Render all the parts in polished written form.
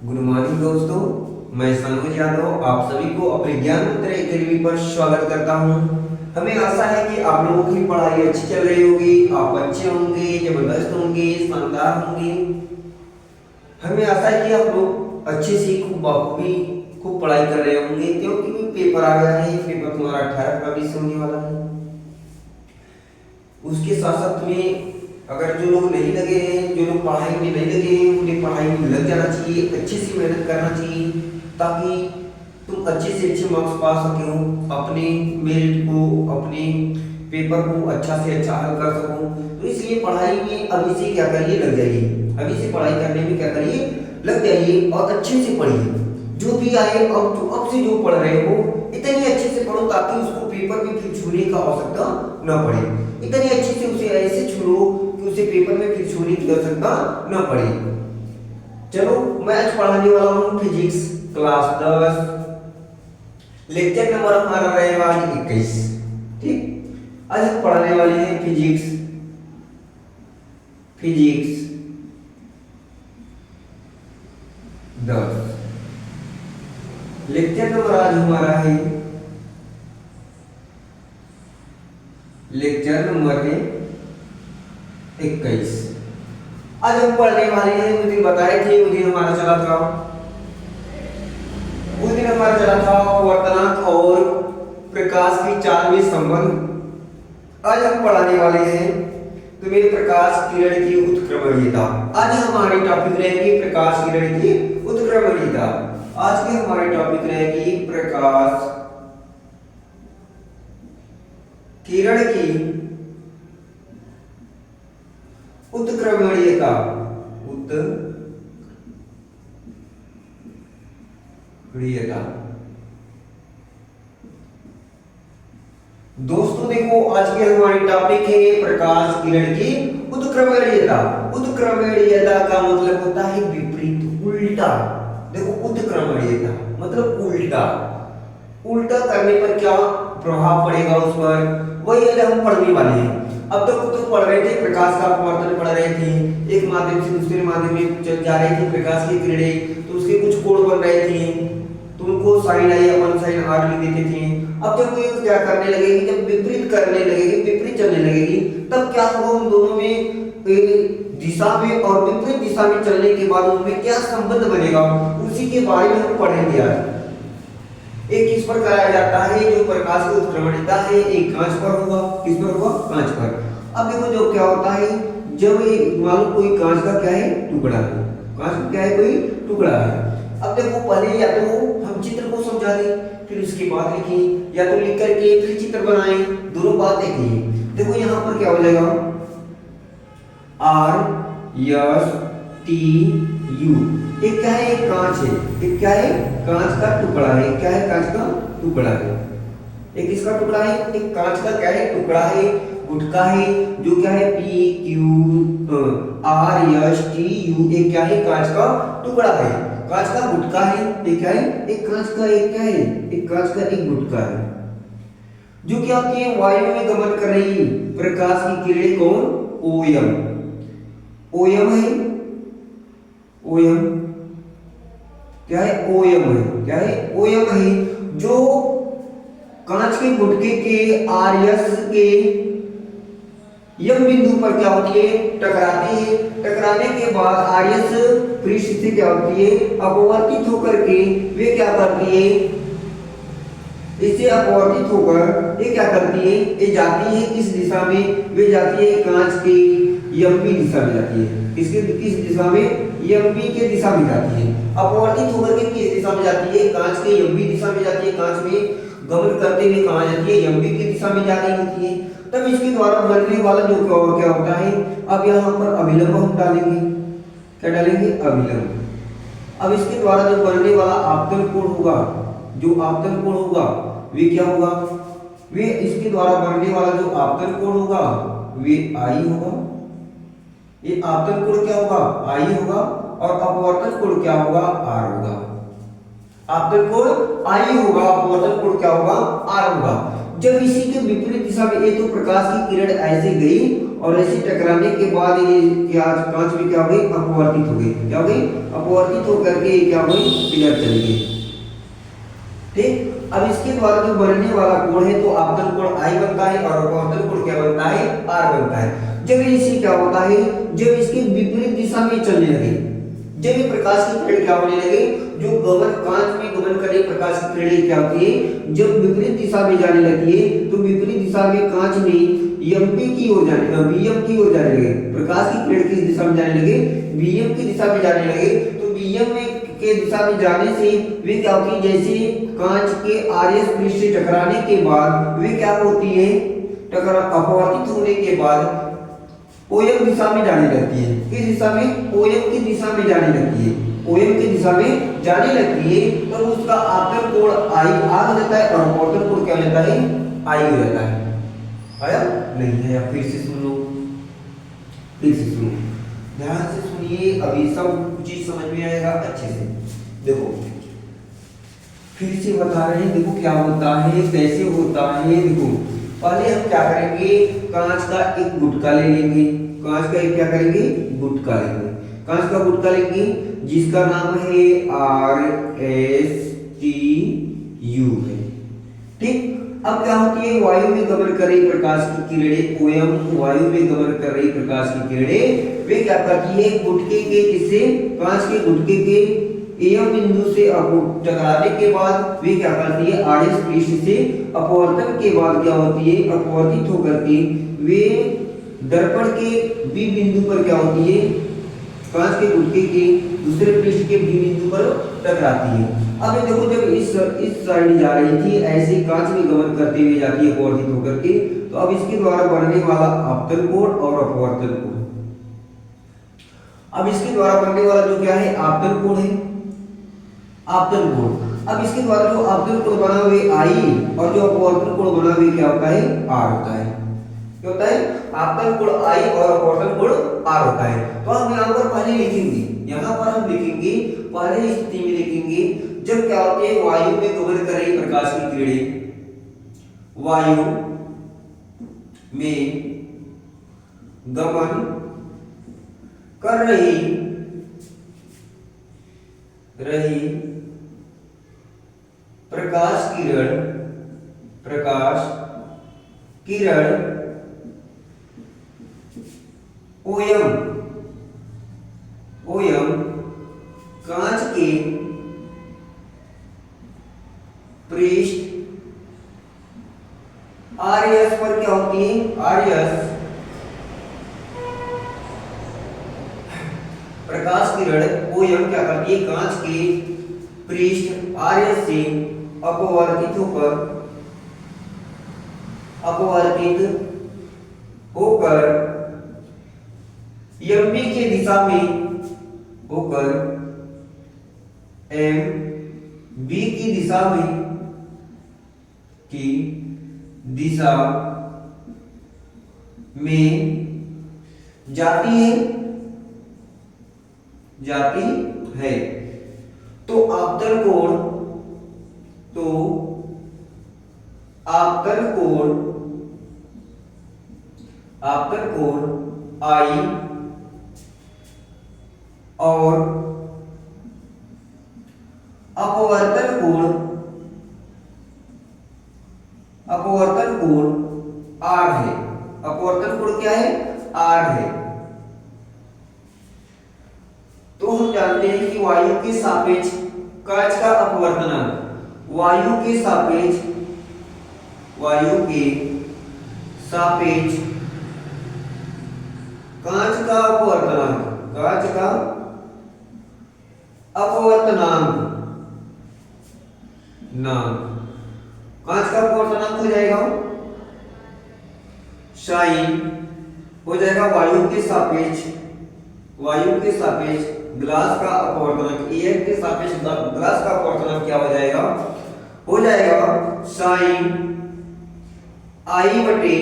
Good morning दोस्तों, मैं सनोज यादव आप सभी को अपने ज्ञान मंत्र एकेडमी पर स्वागत करता हूं। हमें आशा है कि आप लोगों की पढ़ाई अच्छी चल रही होगी, आप अच्छे होंगे, जबरदस्त होंगे, शानदार होंगे। हमें आशा है कि आप लोग अच्छे से खूब पढ़ाई कर रहे होंगे, क्योंकि पेपर आ गया है। पेपर तुम्हारा 18 फरवरी से होने वाला है। उसके साथ साथ में अगर जो लोग नहीं लगे हैं, जो लोग पढ़ाई में नहीं लगे हैं, उन्हें पढ़ाई में लग जाना चाहिए, अच्छे से मेहनत करना चाहिए, ताकि तुम अच्छे से अच्छे मार्क्स पा सके हो, अपने मेरिट को, अपने पेपर को अच्छा से अच्छा हल कर सको। तो इसलिए पढ़ाई में अभी से क्या करिए, लग जाइए। अभी से पढ़ाई करने में क्या करिए, लग जाइए और अच्छे से पढ़िए। जो भी आए, अब से जो पढ़ रहे हो इतनी अच्छे से पढ़ो ताकि उसको पेपर में फिर छूने का आवश्यकता न पड़े। इतनी अच्छे से उसे ऐसे छूलो कि उसे पेपर में फिर छूने की आवश्यकता न पड़े। चलो, मैं आज पढ़ाने वाला हूँ फिजिक्स क्लास 10, लेक्चर नंबर हमारा रहेगा आज 21। ठीक, आज हम पढ़ाने वाले हैं फिजिक्स 10। लेक्चर नंबर आज हमारा है लेक्चर नंबर है 21। आज हम पढ़ने वाले हैं, उस दिन बताए थे, उस दिन हमारा चला था वर्तनांक और प्रकाश की चाल में संबंध। आज हम पढ़ाने वाले हैं तो मेरे प्रकाश किरण की उत्क्रमणीयता। आज हमारी टॉपिक रहेगी प्रकाश किरण की उत्क्रमणीयता। आज की हमारी टॉपिक रहेगी प्रकाश किरण की उत्क्रमणीयता। दोस्तों देखो, आज की हमारी टॉपिक है प्रकाश किरण की उत्क्रमणीयता। उत्क्रमणीयता का मतलब होता है विपरीत, उल्टा। देखो, उत्क्रमणीयता मतलब उल्टा। उल्टा करने पर क्या प्रभाव पड़ेगा उस पर, वही आज हम पढ़ने वाले हैं। अब तक तो पढ़ रहे थे, प्रकाश का अपवर्तन पढ़ रहे थे, एक माध्यम से दूसरे माध्यम में चल जा रही थी प्रकाश की किरणें, तो उसके कुछ कोण बन रहे थे, तो उनको साइन आई अपन साइन आर लिख देते थे। अब जब ये क्या करने लगेगी, जब विपरीत करने लगेगी, विपरीत चलने लगेगी, तब क्या होगा उन दोनों में दिशा में और विपरीत दिशा में चलने के बाद उनमें क्या संबंध बनेगा, उसी के बारे में हम पढ़ेंगे आज। एक किस पर कराया जाता है, जो प्रकाश की उत्क्रमणीयता है, एक कांच पर होगा। किस पर होगा? कांच पर। अब देखो, जो क्या होता है, जब एक मालूम कोई कांच का क्या है, टुकड़ा है, कांच का क्या है, कोई टुकड़ा है। अब देखो, पहले या तो हम चित्र को समझा दें, फिर उसके बाद लिखें, या तो लिख करके फिर चित्र बनाएं, दोनों बात देखिए। देखो यहाँ पर क्या हो जाएगा, RSTU। एक क्या है, एक कांच है, एक क्या है, कांच का टुकड़ा है, क्या है, कांच का टुकड़ा है। एक इसका टुकड़ा है, एक कांच का क्या है, टुकड़ा है, गुटका है, जो क्या है PQRSTU। एक क्या है, कांच का टुकड़ा है, कांच का गुटका है। एक क्या है, एक कांच का, एक क्या है, एक कांच का एक गुटका है, जो कि आपके वायु में गमन कर रही प्रकाश की किरणें कौन, ओएम है, ओएम क्या है, ओएम है, क्या है, ओएम है, जो कांच के गुटके के आरएस के यम बिंदु पर क्या होती है, टकराती है। टकराने के बाद आरएस पृष्ठ से क्या होती है, अपवर्तित होकर के वे क्या करती है, इससे अपवर्तित होकर ये क्या करती है, ये जाती है किस दिशा में, वे जाती है कांच के यम्बी दिशा में जाती है। किसके, किस दिशा में, यम्बी के दिशा में जाती है। अपवर्तित होकर के किस दिशा में जाती है, कांच के यम्बी दिशा में जाती है। कांच में गमन करते हुए कहाँ जाती है, यम्बी की दिशा में जा रही होती है। तब इसके द्वारा बनने वाला जो क्या होता है, अब यहाँ पर अभिलंब हम डालेंगे, क्या डालेंगे, अभिलंब। अब इसके द्वारा जो बनने वाला आपतन कोण होगा, जो आपतन कोण होगा वे क्या होगा, वे इसके द्वारा बनने वाला जो आपतन कोण होगा वे आई होगा। ये आपतन कोण क्या होगा, आई होगा, और अपवर्तन कोण क्या होगा, आर होगा। आपतन कोण आई होगा, अपवर्तन कोण क्या होगा, आर होगा। जब इसी के विपरीत दिशा में, ये तो प्रकाश की किरण ऐसे गई और ऐसे टकराने के बाद ये क्या कांच में क्या हो गई, अपवर्तित हो गई। क्या हो गई, अपवर्तित होकर के क्या हो गई, पिलर चली गई। ठीक, अब इसके द्वारा जो बनने वाला कोण है तो आपतन कोण I बनता है और अपवर्तन कोण क्या बनता है, R बनता है। जब इसे क्या होता है, जब इसके विपरीत दिशा में चलने लगे, जब ये प्रकाश की किरण क्या होने लगे, जो गमन कांच में गमन कर रही प्रकाश की किरण क्या होती है, जब विपरीत दिशा में जाने लगती है तो विपरीत दिशा में कांच में एमपी की ओर जाने बीएम की ओर जाने लगे, प्रकाश की किरण किस दिशा में जाने लगे, बीएम की दिशा में जाने लगे। तो बीएम में के दिशा में जाने से वे क्या होती है, जैसे कांच के आरएस पृष्ठ से टकराने के बाद वे क्या होती है, टकरा अपवर्तित होने के बाद ओएम दिशा में जाने लगती है। किस दिशा में, ओएम की दिशा में जाने लगती है, ओएम की दिशा में जाने लगती है। तो उसका आपतन कोण आई आ जाता है और अपवर्तन कोण क्या हो जाता है, आई हो जाता है। आया नहीं है, या फिर से सुन लो, फिर से सुनो, ध्यान से सुनिए, अभी सब चीज समझ में आएगा अच्छे से। देखो फिर से बता रहे हैं, देखो क्या होता है, कैसे होता है। देखो पहले हम क्या करेंगे, कांच का एक गुटका ले लेंगे, कांच का एक क्या करेंगे, गुटका लेंगे, कांच का गुटका लेंगे जिसका नाम है RSTU है। ठीक, अब क्या होती है, वायु में गमन कर रही प्रकाश की किरणें, ओएम वायु में गमन कर रही प्रकाश की किरणें वे क्या करती है, गुटके के किससे, कांच के गुटके के एम बिंदु से टकराने के बाद वे क्या करती है, आरएस पृष्ठ से अपवर्तन के बाद क्या होती है, अपवर्तित होकर के वे दर्पण के बी बिंदु पर क्या होती है, कांच के गुटके के दूसरे पृष्ठ के बी बिंदु पर टकराती है। अब ये देखो, जब इस साइड जा रही थी, ऐसे कांच में गमन करते हुए जाती है अपवर्तित होकर के, तो अब इसके द्वारा बनने वाला आपतन कोण और अपवर्तन कोण, अब इसके द्वारा बनने वाला जो क्या है, आपतन कोण है, आपतन कोण। अब इसके द्वारा जो आपतन कोण बना हुआ I और जो अपवर्तन कोण बना हुआ क्या होता है, R होता है। क्या होता है, आपतन कोण I और अपवर्तन कोण R होता है। तो हम यहाँ पर पहले लिखेंगे, यहाँ पर हम लिखेंगे, पहले स्थिति में लिखेंगे जब क्या होती है, वायु में गमन कर रही प्रकाश की किरणें, वायु में गमन कर रही प्रकाश किरण ओयम कांच के पृष्ठ आरएस पर क्या होती है, आरएस प्रकाश किरण ओएम क्या करती है, कांच के पृष्ठ आरएस से अपवर्तित होकर एमबी के दिशा में होकर एम बी की दिशा में जाती है। तो आपतन कोण I और अपवर्तन कोण R है। अपवर्तन कोण क्या है, R है। तो हम जानते हैं कि वायु के सापेक्ष कांच का अपवर्तनांक, वायु के सापेक्ष कांच का अपवर्तनांक कांच का अपवर्तनांक हो जाएगा साइन, हो जाएगा वायु के सापेक्ष ग्लास का अपवर्तनांक, एयर के सापेक्ष ग्लास का अपवर्तनांक क्या हो जाएगा साइन आई बटे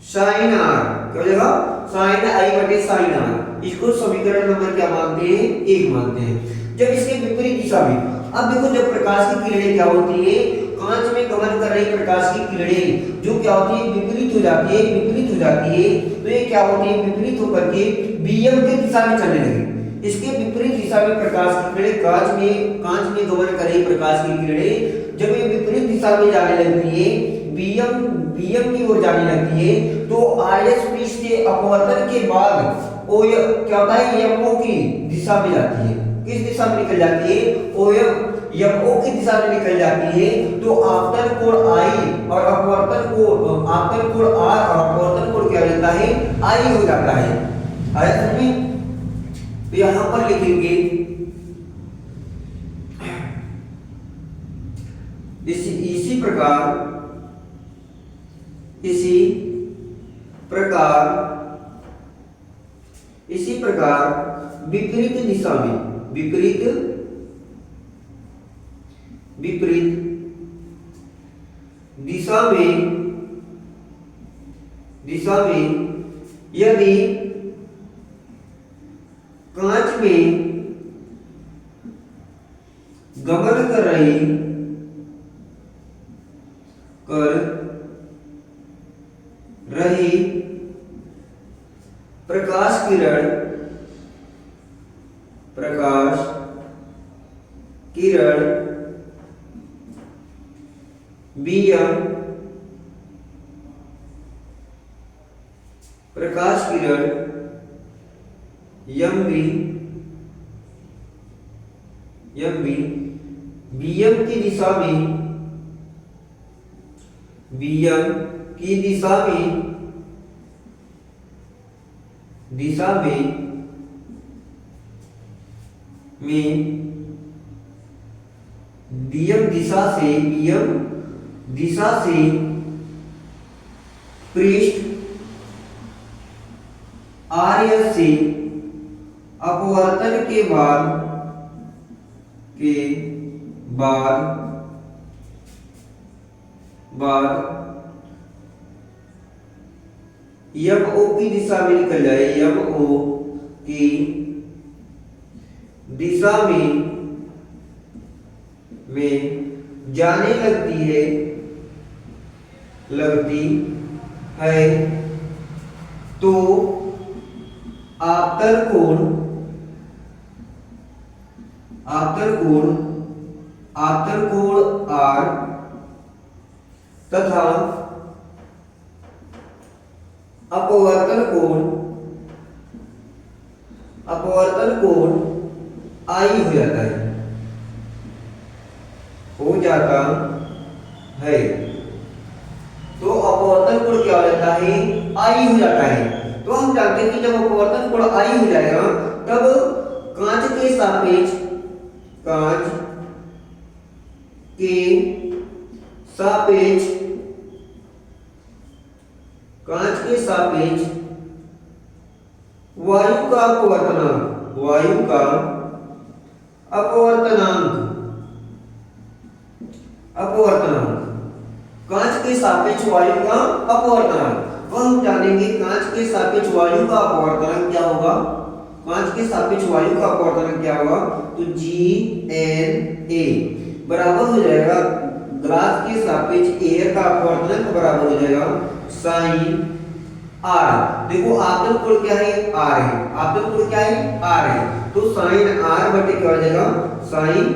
साइन आर। क्या हो जाएगा, साइन आई बटे साइन आर। इसको समीकरण नंबर क्या मानते हैं, 1 मानते हैं। जब इसके विपरीत दिशा में, अब देखो जब प्रकाश की किरणें क्या होती है, कांच में गमन कर रही प्रकाश की किरणें जो क्या होती है, विपरीत हो जाती है, विपरीत हो जाती है, तो ये क्या होती है, विपरीत होकर के वियम की दिशा में चलने लगी। इसके विपरीत दिशा में प्रकाश की किरणें कांच में गमन कर रही प्रकाश की किरणें जब ये विपरीत दिशा में जाने लगती है, वियम की ओर जाने लगती है, तो आरएस पृष्ठ से अपवर्तन के बाद ओ क्या होता है, यमओ की दिशा में जाती है। किस दिशा में निकल जाती है, ओ यमओ की दिशा में निकल जाती है। तो आपतन कोण आई और अपवर्तन कोण, आपतन कोण आर और अपवर्तन कोण क्या रहता है, आई हो जाता है। आया समझ में? तो यहां पर लिखेंगे इसी प्रकार विपरीत दिशा में, विपरीत दिशा में यदि कांच में गमन कर रही प्रकाश किरण वियम, प्रकाश किरण यम भी वियम की दिशा में वियम दिशा से पृष्ठ आर्यस से अपवर्तन के बाद यमओ की दिशा में निकल जाए, यमओ की दिशा में जाने लगती है, तो आपतन कोण आर तथा अपवर्तन कोण आई हो जाता है। तो अपवर्तन कोण क्या हो जाता है, आई हो जाता है। तो हम जानते हैं कि जब अपवर्तन कोण आई हो जाएगा तब कांच के सापेक्ष वायु का अपवर्तनांक कांच के सापेक्ष वायु का अपवर्तनांक। तो हम जानेंगे कांच के सापेक्ष वायु का अपवर्तनांक क्या होगा, कांच के सापेक्ष वायु का अपवर्तनांक क्या होगा, तो GNA बराबर हो जाएगा ग्लास के सापेक्ष एयर का अपवर्तनांक बराबर हो जाएगा साइन आर। देखो आपतन कोण क्या है, आर है, आपतन कोण क्या है, आर है, तो साइन आर बटे क्या हो जाएगा, साइन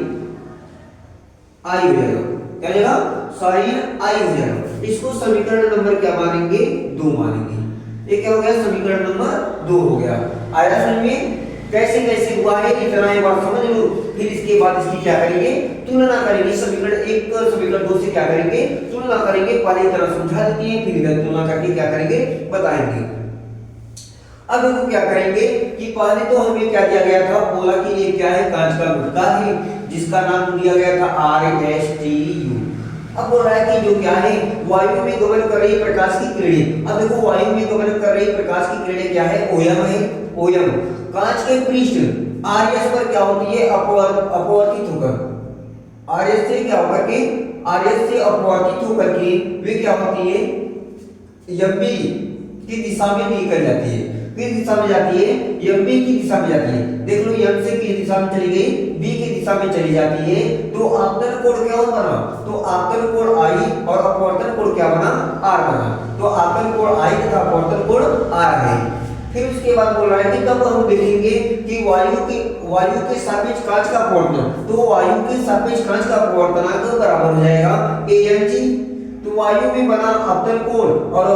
आई हो जाएगा, क्या हो जाएगा, साइन आई हो जाएगा। इसको समीकरण नंबर क्या मानेंगे, 2 मानेंगे। ये क्या हो गया, समीकरण नंबर 2 हो गया। आया समझ में कैसे हुआ है, इतना एक बार समझ लो, फिर इसके बाद इसकी क्या करेंगे, तुलना करेंगे। समीकरण 1 समीकरण 2 से क्या करेंगे, तुलना करेंगे। पहले तरह समझा देती है, फिर इधर तुलना करके क्या करेंगे, बताएंगे। अब हम क्या करेंगे कि पहले तो हमें क्या दिया गया था, बोला कि ये क्या है, कांच का गुटका है जिसका नाम दिया गया था RSTU। अब बोल रहा है कि जो क्या है, वायु में गमन कर रही प्रकाश की किरणें। अब देखो वायु में गमन कर रही प्रकाश की किरणें क्या है, ओयम है, ओयम। कांच के पृष्ठ आरएस पर क्या होती है, अपवर्तित होकर आरएस से क्या होकर के, आरएस से अपवर्तित होकर के वे क्या होती है, यम्बी की दिशा में निकल जाती है। किस दिशा में जाती है, एम बी की दिशा में जाती है। देख लो एम से किस दिशा में चली गई, बी की दिशा में चली जाती है, तो आपतन कोण क्या बना, तो आपतन कोण आई और अपवर्तन कोण क्या बना, आर बना। तो आपतन कोण आई तथा अपवर्तन कोण आर है। फिर उसके बाद बोल रहा है कि तब हम देखेंगे कि वायु के सापेक्ष कांच का अपवर्तन, तो वायु के सापेक्ष कांच का अपवर्तनांक बराबर हो जाएगा ANG। तो वायु में बना अपतन कोण और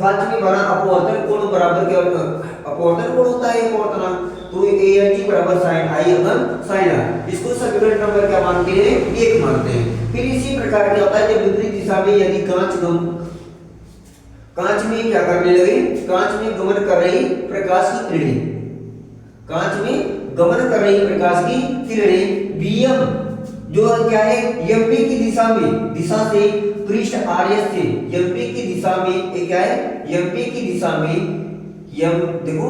कांच में बना अपवर्तन कोण बराबर क्या होता है, अपवर्तन कोण होता है अपवर्तनांक। तो ANG बराबर sin I upon sin R। इसको समीकरण नंबर क्या मानते हैं, 1 मानते हैं। फिर इसी प्रकार क्या होता है जब विपरीत दिशा में यदि कांच में क्या करने लगे, कांच में गमन कर रही प्रकाश की किरणें, कांच में गमन कर रही प्रकाश की किरणें बीएम जो क्या है एमपी की दिशा में, दिशा से पृष्ठ आरएस से एमपी की दिशा में, ये क्या है एमपी की दिशा में, एम देखो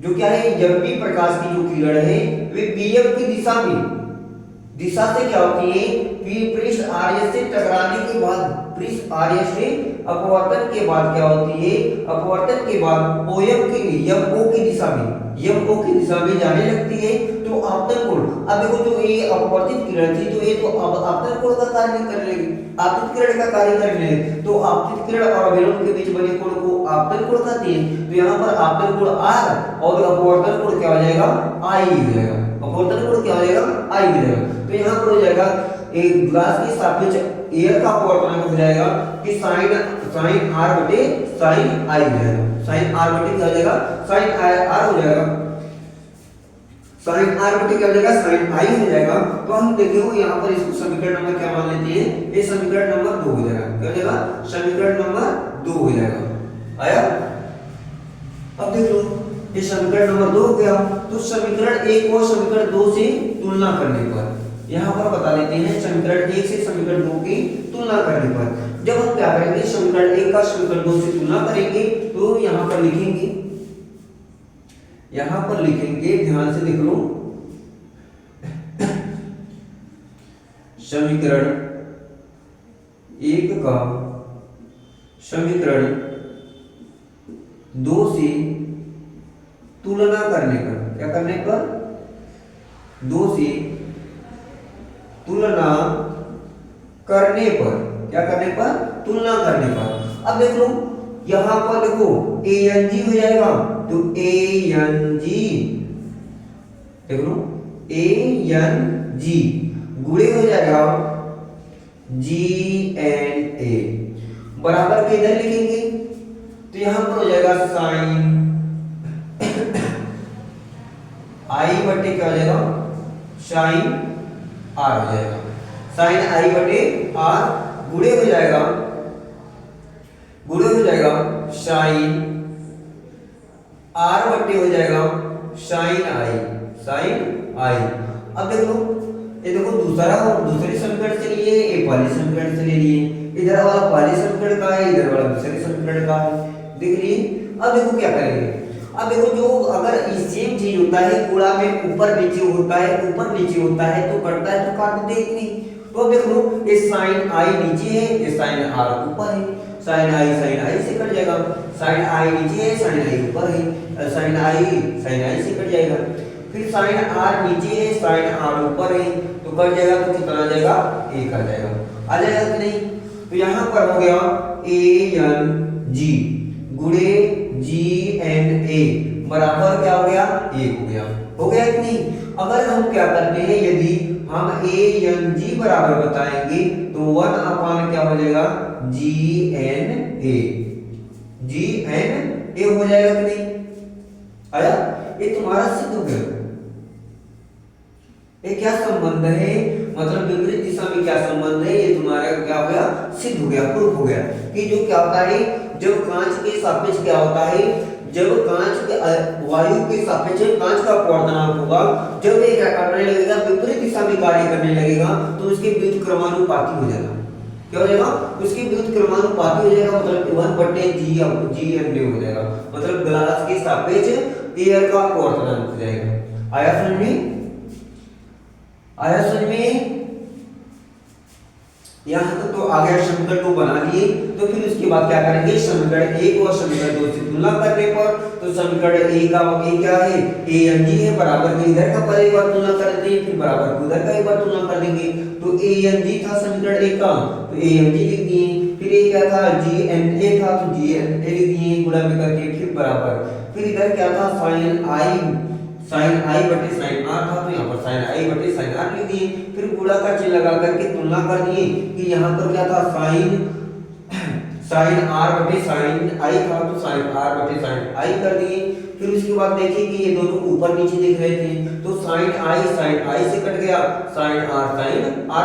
जो क्या है एमपी प्रकाश की जो किरण है वे बीएम की दिशा में, दिशा से क्या होती है पृष्ठ आरएस से टकराने के बाद, पृष्ठ आरएस से अपवर्तन के बाद क्या होती है, अपवर्तन के बाद ओएम की एमओ की दिशा में, एमओ की दिशा में जाने लगती है। तो आपतन कोण, अब देखो जो ये अपवर्तित किरण थी तो ये तो अब आपतन कोण का कार्य करने लगी, आपतित किरण का कार्य करने लगी। तो आपतित किरण और अवलंब के बीच बने कोण को आपतन कोण कहते हैं। तो यहाँ पर आपतन कोण आर और अपवर्तन कोण क्या हो जाएगा, आई हो जाएगा, अपवर्तन कोण क्या हो जाएगा, आई हो जाएगा। तो यहाँ पर हो जाएगा एक ग्लास के सापेक्ष एयर का अपवर्तनांक हो जाएगा कि sin r बटे sin i हो जाएगा, sin r बटे क्या हो जाएगा, sin r हो जाएगा, sin r बटे क्या हो जाएगा, sin i हो जाएगा। तो हम देखो यहाँ पर इसको समीकरण नंबर क्या मान लेते हैं, ये समीकरण नंबर 2 हो जाएगा, क्या हो जाएगा, समीकरण नंबर 2 हो जाएगा। आया, अब देख लो ये समीकरण नंबर 2 हो गया। तो समीकरण 1 और समीकरण 2 से तुलना करने पर यहाँ पर बता देते हैं समीकरण 1 से समीकरण 2 की तुलना करने पर जब हम क्या करेंगे, समीकरण 1 का समीकरण 2 से तुलना करेंगे तो यहाँ पर लिखेंगे, यहाँ पर लिखेंगे ध्यान से देख लो, समीकरण 1 का समीकरण 2 से तुलना करने पर, क्या करने पर, 2 से तुलना करने पर, क्या करने पर, तुलना करने पर। अब देख लो यहां पर देखो ANG हो जाएगा, तो ANG देख लो ANG गुणे हो जाएगा GNA बराबर के इधर लिखेंगे तो यहां पर हो जाएगा sin I बटे क्या हो जाएगा, sin R हो जाएगा, sin I बटे R गुणे हो जाएगा, गुणे हो जाएगा sin R बटे हो जाएगा sin I, sin I। अब देख लो ये देखो दूसरे समीकरण से लिए, ये पहले समीकरण से ले लिए, इधर वाला पहले समीकरण का है, इधर वाला दूसरे समीकरण का है, देख लिए। अब देखो क्या करेंगे, अब देखो जो अगर सेम चीज होता है कूड़ा में ऊपर नीचे होता है, ऊपर नीचे होता है तो कटता है तो काट देते नहीं। तो अब देख लो ये sin I नीचे है, ये sin R ऊपर है, sin I से कट जाएगा, sin I नीचे है, sin I ऊपर है, sin I से कट जाएगा। फिर sin R नीचे है, sin R ऊपर है तो कट जाएगा, तो कितना आ जाएगा, 1 आ जाएगा, आ जाएगा कि नहीं। तो यहाँ पर हो गया ANG गुणे GNA बराबर क्या हो गया, 1 हो गया, हो गया कि नहीं। अगर हम क्या करते हैं, यदि हम ANG बराबर बताएंगे तो 1 अपान क्या हो जाएगा, GNA हो जाएगा कि नहीं, आया। ये तुम्हारा सिद्ध हो गया। ये क्या संबंध है, मतलब विपरीत दिशा में क्या संबंध है, ये तुम्हारा क्या हो गया, सिद्ध हो गया, प्रूफ हो गया कि जो क्या होता है जब कांच के सापेक्ष क्या होता है, जब कांच के वायु के सापेक्ष कांच का अपवर्तनांक होगा, जब ये क्या करने लगेगा, विपरीत दिशा में कार्य करने लगेगा तो उसके व्युत्क्रमानुपाती हो जाएगा, क्या हो जाएगा, उसके व्युत्क्रमानुपाती हो जाएगा, मतलब 1/GNA हो जाएगा, मतलब ग्लास के सापेक्ष एयर का अपवर्तनांक हो जाएगा। आया समझ में, आया समझ में। यहाँ तक तो आ गया समीकरण 2 बना लिए। तो फिर उसके बाद क्या करेंगे, समीकरण 1 और समीकरण 2 से तुलना करने पर तो समीकरण 1 का ए क्या है, ए एन जी है, बराबर में इधर का पर एक बार तुलना कर देते हैं, फिर बराबर में उधर का एक बार तुलना कर देंगे। तो ए एन जी था समीकरण 1 का, तो ए एन जी लिख दिए। फिर ये क्या था, जी एन ए था, तो जी एन ए लिख दिए गुणा में करके, फिर बराबर। फिर इधर क्या था, साइन आई बटे साइन आर था, तो यहाँ पर साइन आई बटे साइन आर लिख दिए। फिर गुणा का चिन्ह लगा करके तुलना कर दिए कि यहाँ पर क्या था, साइन आर बटे साइन आई था, तो साइन आर बटे साइन आई कर दिए। फिर उसके बाद देखिए कि ये दोनों ऊपर नीचे दिख रहे थे, तो साइन आई से कट गया, साइन आर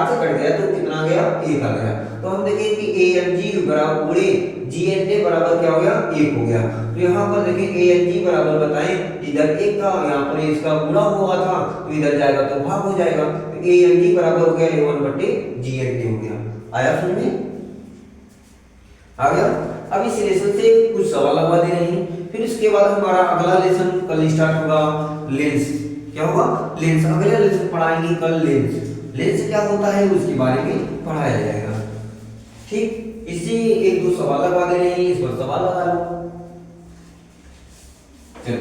से कट गया, तो कितना गया, 1 आ गया। तो हम देखें कि ए एन जी बराबर गुणे जी एन ए बराबर क्या हो गया, 1 हो गया। तो यहाँ पर देखें ए एन जी बराबर बताएं, इधर 1 था, यहाँ पर इसका गुणा हुआ था, तो इधर जाएगा तो भाग हो जाएगा। तो ए एन जी बराबर हो गया A1 बटे जी एन ए हो गया। आया समझ में, आ गया। अब इस लेसन से कुछ सवाल लगवा दे रहे हैं। फिर उसके बाद हमारा अगला लेसन कल स्टार्ट होगा, लेंस। क्या होगा, लेंस। अगले लेसन पढ़ाएंगे कल लेंस। लेंस क्या होता है उसके बारे में पढ़ाया जाएगा। ठीक, इसी 1-2 सवाल लगवा दे रहे हैं, इस पर सवाल लगा लो। चलो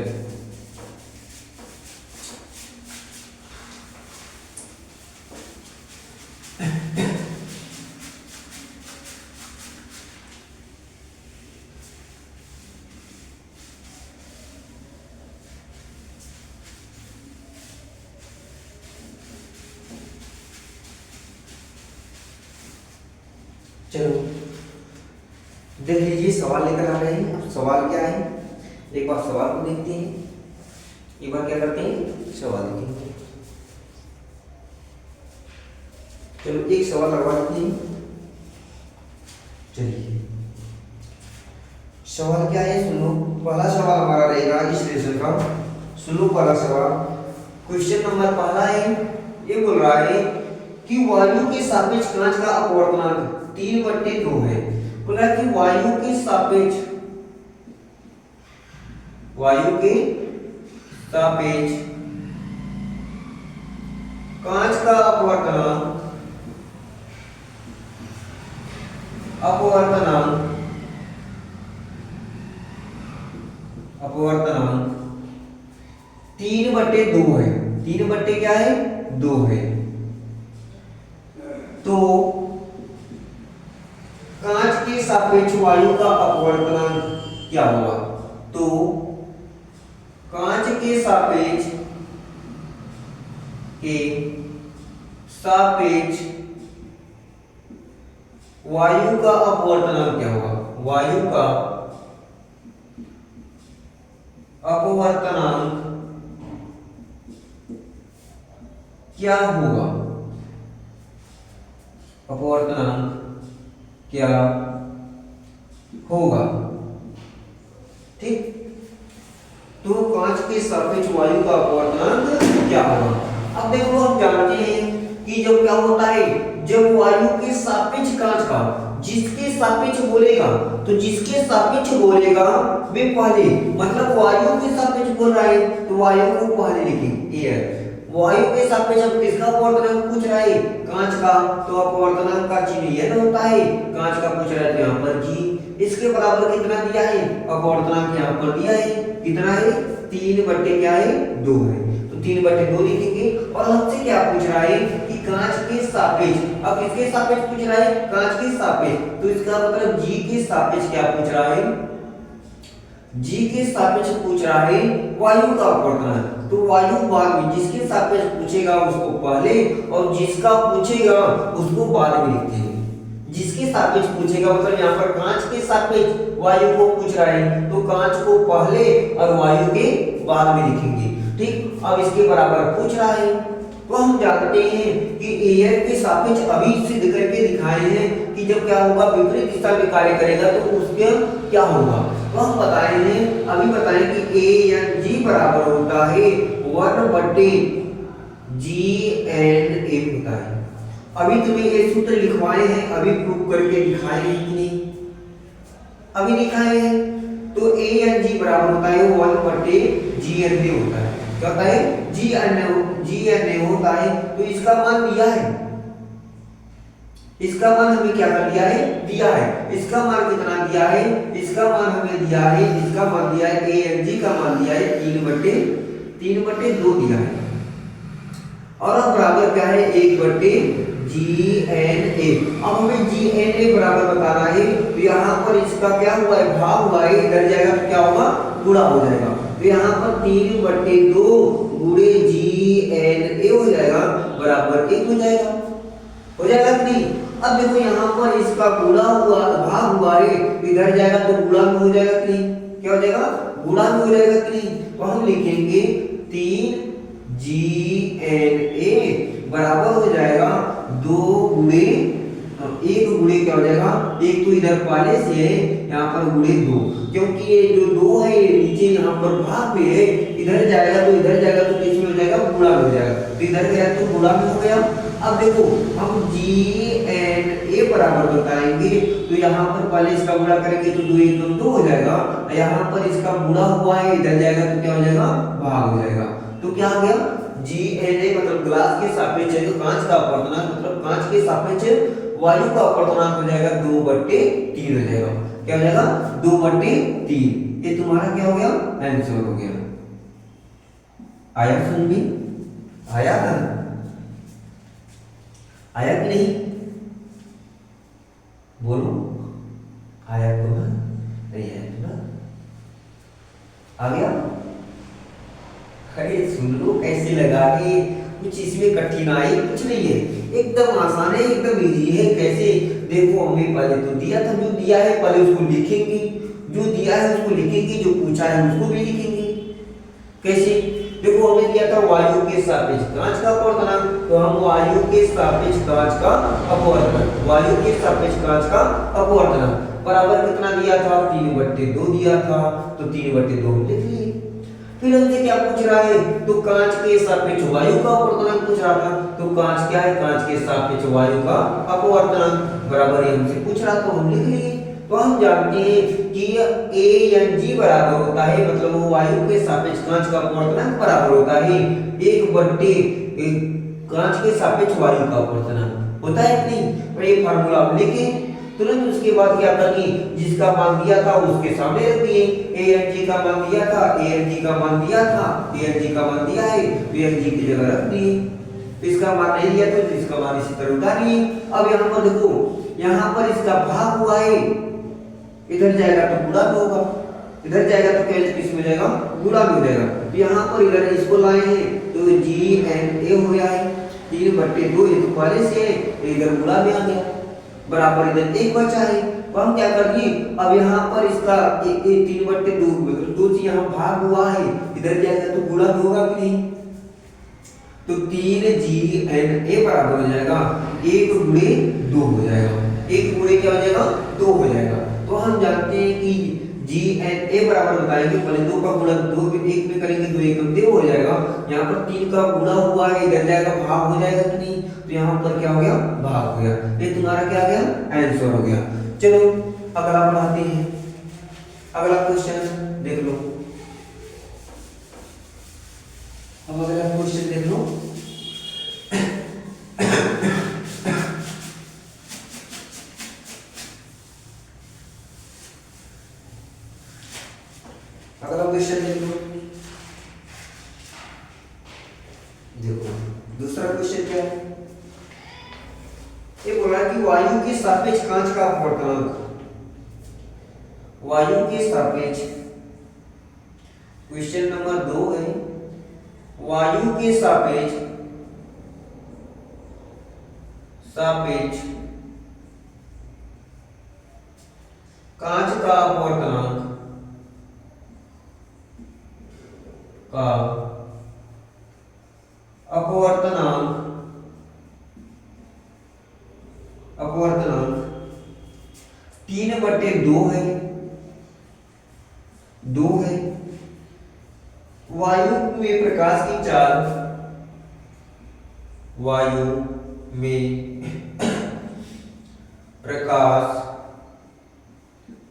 चलो देख लीजिए, सवाल लेकर आ रहे हैं। अब सवाल क्या है, एक बार सवाल को देखते हैं, एक बार क्या करते हैं, सवाल देखेंगे। चलो एक सवाल लगवा देते हैं। चलिए सवाल क्या है, सुनो। पहला सवाल हमारा रहेगा इस लेसन का, सुनो पहला सवाल। क्वेश्चन नंबर पहला है, ये बोल रहा है कि वायु के सापेक्ष कांच का अपवर्तनांक 3/2 है। बोला कि वायु के सापेक्ष कांच का अपवर्तनांक 3/2 है। 3 क्या है, 2 है। तो कांच के सापेक्ष वायु का अपवर्तनांक क्या होगा, तो कांच के सापेक्ष वायु का अपवर्तनांक क्या होगा, वायु का अपवर्तनांक क्या होगा, अपवर्तनांक क्या होगा। ठीक, तो कांच के सापेक्ष वायु का अपवर्तनांक क्या होगा। अब देखो हम जानते हैं कि जब क्या होता है, जब वायु के सापेक्ष कांच का जिसके सापेक्ष बोलेगा, तो जिसके सापेक्ष बोलेगा वे पहले, मतलब वायु के सापेक्ष बोल रहा है तो वायु को पहले लिखेंगे। एयर वायु के सापेक्ष अब किसका अपवर्तनांक पूछ रहा है, कांच का, तो अपवर्तनांक का चिन्ह यह ना होता है, कांच का पूछ रहा है तो यहाँ पर जी। इसके बराबर कितना दिया है, अपवर्तनांक यहाँ पर दिया है, कितना है, 3/2 है। 3/2 लिखेंगे। और हमसे क्या पूछ रहा है कि कांच के सापेक्ष, अब किसके सापेक्ष पूछ रहा है, कांच के सापेक्ष, तो इसका मतलब जी के सापेक्ष क्या पूछ रहा है, जी के सापेक्ष पूछ रहा है वायु का अपवर्तनांक। तो वायु बाद में, जिसके सापेक्ष पूछेगा उसको पहले और जिसका पूछेगा उसको बाद में लिखते हैं। जिसके सापेक्ष पूछेगा मतलब यहाँ पर कांच के सापेक्ष वायु को पूछ रहा है, तो कांच को पहले और वायु के बाद में लिखेंगे। ठीक, अब इसके बराबर पूछ रहा है, तो हम जानते हैं कि एयर के सापेक्ष अभी सिद्ध करके दिखाए हैं कि जब क्या होगा, विपरीत दिशा में कार्य करेगा तो उसके क्या होगा। तो हम बताए हैं, अभी बताएं कि ए एन जी बराबर होता है 1/GNA होता है। अभी तुम्हें ये सूत्र लिखवाए हैं, अभी प्रूव करके दिखाए हैं कि नहीं, अभी दिखाए हैं। तो ए एन जी बराबर होता है 1/GNA होता है। क्या होता है, GNA होता है। तो इसका मान दिया है, इसका मान हमें क्या कर दिया है, दिया है। इसका मान कितना दिया है, इसका मान हमें दिया है, इसका मान दिया है ए एन जी का मान दिया है 3/2 दिया है। और अब बराबर क्या है 1/GNA। अब हमें GNA बराबर बताना है, तो यहाँ पर इसका क्या हुआ है, भाग हुआ है, इधर जाएगा तो क्या होगा, गुणा हो जाएगा। तो यहाँ पर 3/2 गुणे GNA हो जाएगा बराबर 1 हो जाएगा। हो जाएगा कि नहीं। अब देखो यहाँ पर इसका गुणा हुआ, भाग हुआ है, इधर जाएगा तो गुणा में हो जाएगा कि नहीं, क्या हो जाएगा, गुणा में हो जाएगा कि नहीं। तो हम लिखेंगे 3GNA बराबर हो जाएगा 2 गुणे 1 गुणे क्या हो जाएगा, एक तो इधर पहले से है यहाँ पर गुणे 2, क्योंकि ये जो 2 है ये नीचे यहाँ पर भाग में है, इधर जाएगा तो किसमें हो जाएगा, गुणा में हो जाएगा। तो इधर गया तो गुणा में हो गया। अब देखो हम GNA बराबर बताएंगे, तो यहाँ पर पहले इसका गुणा करेंगे तो 2 1 2 हो जाएगा, यहाँ पर इसका गुणा हुआ है, इधर जाएगा तो क्या हो जाएगा, भाग हो जाएगा। तो क्या हो गया, GNA मतलब ग्लास के सापेक्ष जो कांच का अपवर्तनांक, मतलब कांच के सापेक्ष वायु का अपवर्तनांक हो जाएगा 2/3 हो जाएगा। क्या हो जाएगा, 2/3। ये तुम्हारा क्या हो गया, आंसर हो गया। आया सुन भी, आया था, आया कि नहीं, बोलो, आया तो है, नहीं आया तो ना, आ गया। अरे सुन लो कैसे लगा कि कुछ इसमें कठिनाई कुछ नहीं है, एकदम आसान है, एकदम इजी है। कैसे देखो, हमें पहले तो दिया था, जो दिया है पहले उसको लिखेंगे, जो दिया है उसको लिखेंगे, जो पूछा है उसको भी लिखेंगे। कैसे देखो, हमें दिया था वायु के सापेक्ष कांच का अपवर्तनांक, तो हम वायु के सापेक्ष कांच का अपवर्तनांक, वायु के सापेक्ष कांच का अपवर्तनांक बराबर कितना दिया था, 3/2 दिया था, तो 3/2 हम लिख लिए। फिर हमसे क्या पूछ रहा है, तो कांच के सापेक्ष वायु का अपवर्तनांक पूछ रहा था, तो कांच क्या है, कांच के सापेक्ष वायु का अपवर्तनांक बराबर ये हमसे पूछ रहा, तो हम लिख लिए। तो हम जानते हैं कि ANG बराबर होता है, मतलब वो वायु के सापेक्ष कांच का अपवर्तनांक बराबर होता है 1/, कांच के सापेक्ष वायु का अपवर्तनांक होता है कि नहीं। और ये फार्मूला हम लिखे, तुरंत उसके बाद क्या करनी, जिसका मान दिया था उसके सामने रख दिए। ANG का मान दिया था, ANG का मान दिया था, ANG का मान दिया है, तो ANG की जगह रख दिए। इसका मान नहीं दिया तो इसका मान इसी तरह उतार लिए। अब यहाँ पर देखो, यहाँ पर इसका भाग हुआ है, इधर जाएगा तो गुणा में होगा, इधर जाएगा तो क्या किस में जाएगा, गुणा में हो जाएगा। तो यहाँ पर इधर इसको लाए हैं तो GNA हो गया है 3/2, ये तो पहले से है, इधर गुणा में आ गया, बराबर इधर 1 बचा है। तो हम क्या करेंगे, अब यहाँ पर इसका 3/2 2 से यहाँ भाग हुआ है, इधर जाएगा तो गुणा में होगा कि नहीं। तो 3GNA बराबर हो जाएगा 1 गुणे 2 हो जाएगा, 1 गुणे क्या हो जाएगा, 2 हो जाएगा। तो हम जानते हैं कि GNA बराबर बताएंगे, पहले 2 का गुणा 2 1 में करेंगे तो 1 2 हो जाएगा, यहाँ पर 3 का गुणा हुआ है, इधर जाएगा भाग हो जाएगा कि नहीं। तो यहाँ पर क्या हो गया, भाग हो गया। ये तुम्हारा क्या हो गया, आंसर हो गया। चलो अगला बढ़ाते हैं, अगला क्वेश्चन देख लो। अब अगला क्वेश्चन देख लो। अगला क्वेश्चन देख लो। देखो दूसरा क्वेश्चन क्या है, ये बोला कि वायु के सापेक्ष कांच का अपवर्तनांक, वायु के सापेक्ष, क्वेश्चन नंबर 2 है, वायु के सापेक्ष कांच का अपवर्तनांक अपवर्तनांक 3/2 है, 2 है। वायु में प्रकाश की चाल, वायु में प्रकाश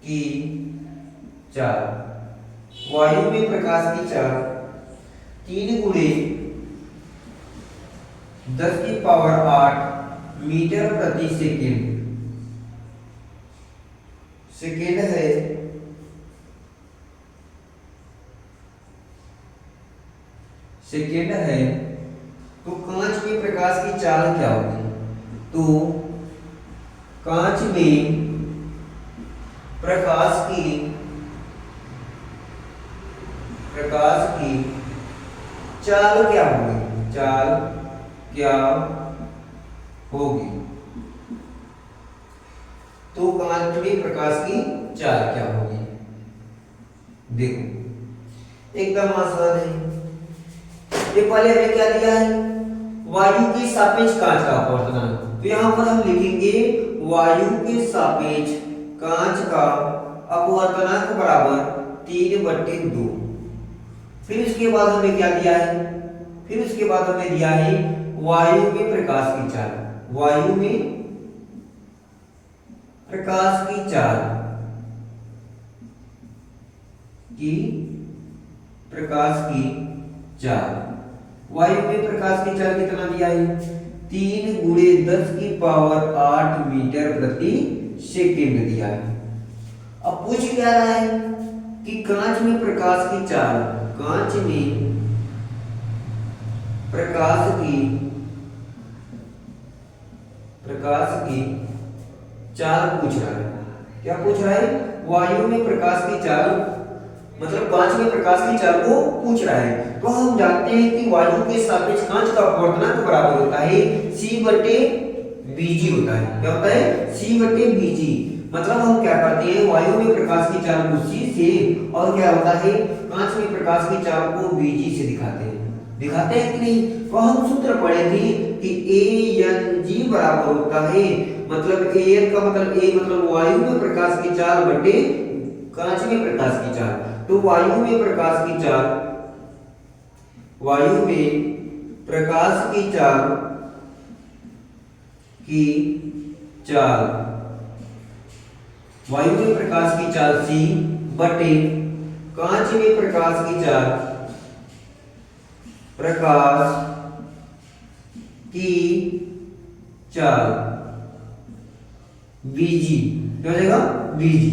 की चाल, वायु में प्रकाश की चाल 3 गुणे 10⁸ मीटर प्रति सेकेंड सेकेंड है, सेकेंड है, तो कांच में प्रकाश की चाल क्या होगी? तो कांच में प्रकाश की चाल क्या होगी? चाल क्या होगी? तो कांच में प्रकाश की चाल क्या होगी? देखो एकदम आसान है। ये पहले हमें क्या दिया है? वायु के सापेक्ष कांच का अपवर्तनांक। तो यहां पर हम लिखेंगे वायु के सापेक्ष कांच का अपवर्तनांक बराबर 3/2। फिर उसके बाद हमें क्या दिया है? फिर उसके बाद हमें दिया है वायु में प्रकाश की चाल। वायु में प्रकाश की चाल वायु में प्रकाश की चाल कितना दिया है? 3 × 10⁸ मीटर प्रति सेकेंड दिया है। अब पूछ क्या रहा है कि कांच में प्रकाश की चाल, कांच में प्रकाश की चाल पूछ रहा है। क्या पूछ रहा है? वायु में प्रकाश की चाल, मतलब कांच में प्रकाश की चाल को पूछ रहा है। तो हम जानते हैं कि वायु के सापेक्ष कांच का अपवर्तनांक बराबर होता है C/Bg होता है। क्या होता है? C/Bg। मतलब हम क्या करते हैं, वायु में प्रकाश की चाल को C से और क्या होता है, कांच में प्रकाश की चाल को Bg से दिखाते हैं कि नहीं? तो हम सूत्र पढ़े थे कि AnG बराबर होता है, मतलब An का मतलब A मतलब वायु में प्रकाश की चाल बटे कांच में प्रकाश की चाल। तो वायु में प्रकाश की चाल वायु में प्रकाश की चाल C बटे कांच में प्रकाश की चाल Bg क्या हो जाएगा? Bg।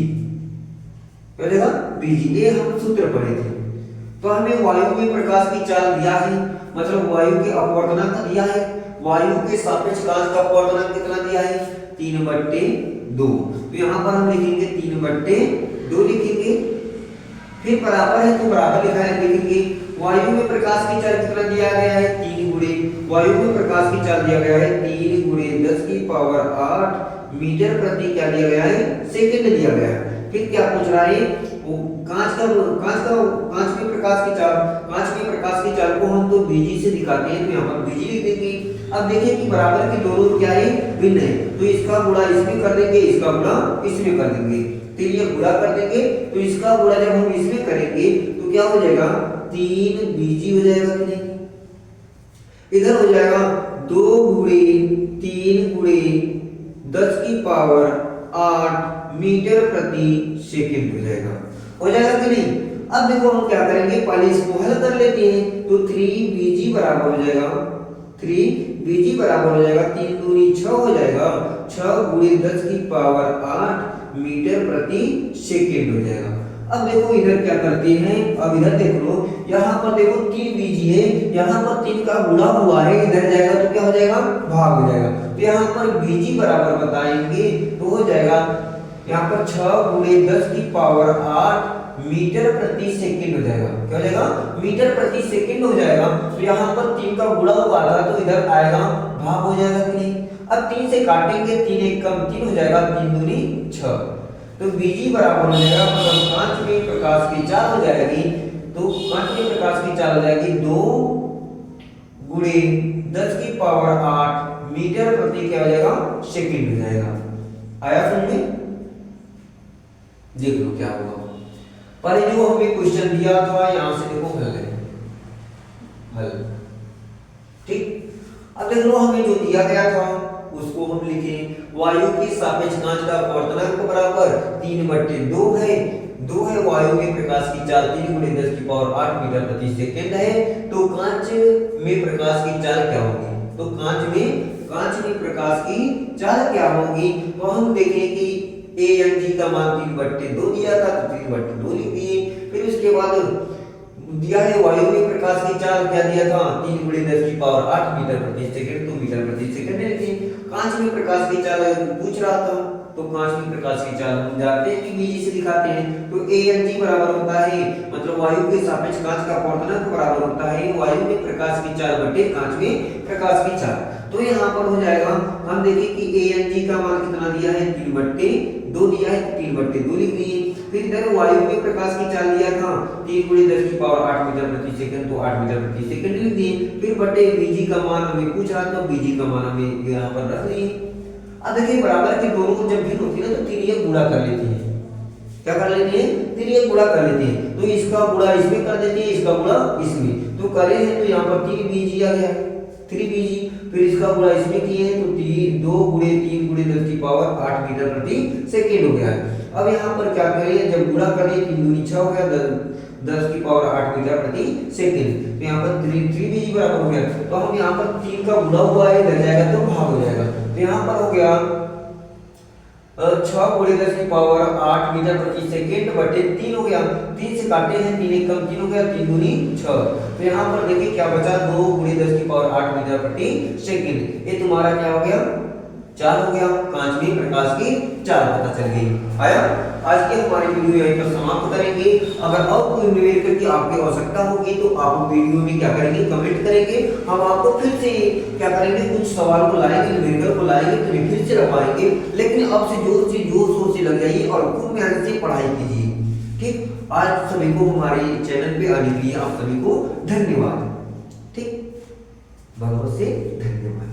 ये हम सूत्र पढ़े थे। तो हमें वायु में प्रकाश की चाल दिया है, मतलब वायु के अपवर्तनांक दिया है। वायु के सापेक्ष कांच का अपवर्तनांक कितना दिया है? 3/2। तो यहाँ पर हम लिखेंगे 3/2 लिखेंगे। फिर बराबर है तो बराबर लिखा है, लिखेंगे वायु में प्रकाश की चाल कितना दिया गया है? 3 × वायु में प्रकाश की चाल दिया गया है 3 × 10⁸ मीटर प्रति क्या दिया गया है? सेकंड दिया गया है। फिर क्या पूछ रहा है? कांच में प्रकाश की चाल को हम तो Bg से दिखाते हैं, तो यहाँ पर Bg लिख देंगे। अब देखिए कि बराबर की दोनों क्या है? भिन्न है। तो इसका गुणा इसमें कर देंगे, इसका गुणा इसमें कर देंगे। तो ये गुणा कर देंगे, तो इसका गुणा जब हम इसमें करेंगे तो क्या हो जाएगा? 3 Bg हो जाएगा कि नहीं? इधर हो जाएगा 2 × 3 × 10⁸ मीटर प्रति सेकंड हो जाएगा कि नहीं? अब देखो हम क्या करेंगे, पहले इसको हल कर लेते हैं। तो 3Bg बराबर हो जाएगा 3 दूनी 6 हो जाएगा, 6 × 10⁸ मीटर प्रति सेकंड हो जाएगा। अब देखो इधर क्या करते हैं, अब इधर देख लो, यहाँ पर देखो 3Bg है, यहाँ पर 3 का गुणा हुआ है, इधर जाएगा तो क्या हो जाएगा? भाग हो जाएगा। तो यहाँ पर Bg बराबर बताएंगे तो हो जाएगा यहाँ पर 6 × 10⁸ मीटर प्रति सेकंड हो जाएगा। क्या हो जाएगा? मीटर प्रति सेकंड हो जाएगा। तो यहाँ पर 3 का गुणा हुआ था तो इधर आएगा, भाग हो जाएगा कि नहीं? अब 3 से काटेंगे, 3 × 1 = 3 हो जाएगा, 3 दूनी 6। तो Bg बराबर हो जाएगा, मतलब कांच में प्रकाश की चाल हो जाएगी, तो कांच में प्रकाश की चाल हो जाएगी 2 × 10⁸ मीटर प्रति क्या हो जाएगा? सेकंड हो जाएगा। आया समझ में? देख लो क्या होगा। पर जो हमें क्वेश्चन दिया था यहां से देखो हल ठीक। अब देख लो हमें जो दिया गया था उसको हम लिखें, वायु के सापेक्ष कांच का अपवर्तनांक बराबर 3/2 है। 2 है वायु में प्रकाश की चाल 3 × 10⁸ मीटर प्रति सेकंड है। तो कांच में प्रकाश की चाल क्या होगी? तो कांच कांच में प्रकाश की चाल क्या होगी, तो हम देखें कि ANG का मान 3/2 दिया था तो 3/2 लिख दिए। फिर उसके बाद दिया है वायु में प्रकाश की चाल क्या दिया था, 3 × 10⁸ मीटर प्रति सेकंड, तो मीटर प्रति सेकंड लिखिए। कांच में प्रकाश की चाल पूछ रहा था तो कांच में प्रकाश की चाल हम जानते हैं कि बीजी से दिखाते हैं, तो ANG बराबर होता है, मतलब वायु के सापेक्ष कांच का अपवर्तनांक बराबर होता है वायु में प्रकाश की चाल बटे कांच में प्रकाश की चाल। तो यहाँ पर हो जाएगा, हम देखें कि ANG का मान कितना दिया है, 3/2 दिया है, 3/2 लिख दिए। फिर इधर वायु में प्रकाश की चाल दिया था 3 × 10⁸ मीटर प्रति सेकंड, तो 8 मीटर प्रति सेकंड लिख दिए। फिर बटे बीजी का मान हमें पूछा तो बीजी का मान हमें यहाँ पर रख लिए। अब देखिए बराबर के दोनों को जब भिन्न होती है ना तो तिर्यक गुणा कर लेती है, क्या कर लेती है, तिर्यक गुणा कर लेती है। तो इसका गुणा इसमें कर देती है, इसका गुणा इसमें, तो करे हैं तो यहाँ पर 3BG आ गया, 3BG। फिर इसका गुणा इसमें किए हैं तो 2 × 3 × 10⁸ मीटर प्रति सेकंड हो गया। अब यहाँ पर क्या करें, जब गुणा करें 3 दूनी 6 हो गया, 10⁸ मीटर प्रति सेकंड, तो यहाँ पर 3BG बराबर हो गया। तो हम यहाँ पर 3 का गुणा हुआ है लग जाएगा तो भाग हो जाएगा, तो यहाँ पर हो गया 6 × 10⁸ मीटर प्रति सेकंड बटे 3 हो गया। 3 से काटे हैं 3 1 कम 3 हो गया, 3 दूनी 6। तो यहाँ पर देखिए क्या बचा, 2 × 10⁸ मीटर प्रति सेकंड, ये तुम्हारा क्या हो गया, चाल हो गया, कांच में प्रकाश की चाल पता चल गई। आया, आज की हमारी वीडियो यहीं पर समाप्त करेंगे। अगर और कोई न्यूमेरिकल की आपकी आवश्यकता होगी तो आप वीडियो में क्या करेंगे, कमेंट करेंगे, हम आपको फिर से क्या करेंगे, कुछ सवाल को लाएंगे, न्यूमेरिकल को लाएंगे तो फिर से रखवाएंगे। लेकिन अब से जोर शोर से लग जाइए और खूब मेहनत से पढ़ाई कीजिए, ठीक। आज सभी को हमारे चैनल पे आने के लिए आप सभी को धन्यवाद, ठीक, बहुत से धन्यवाद।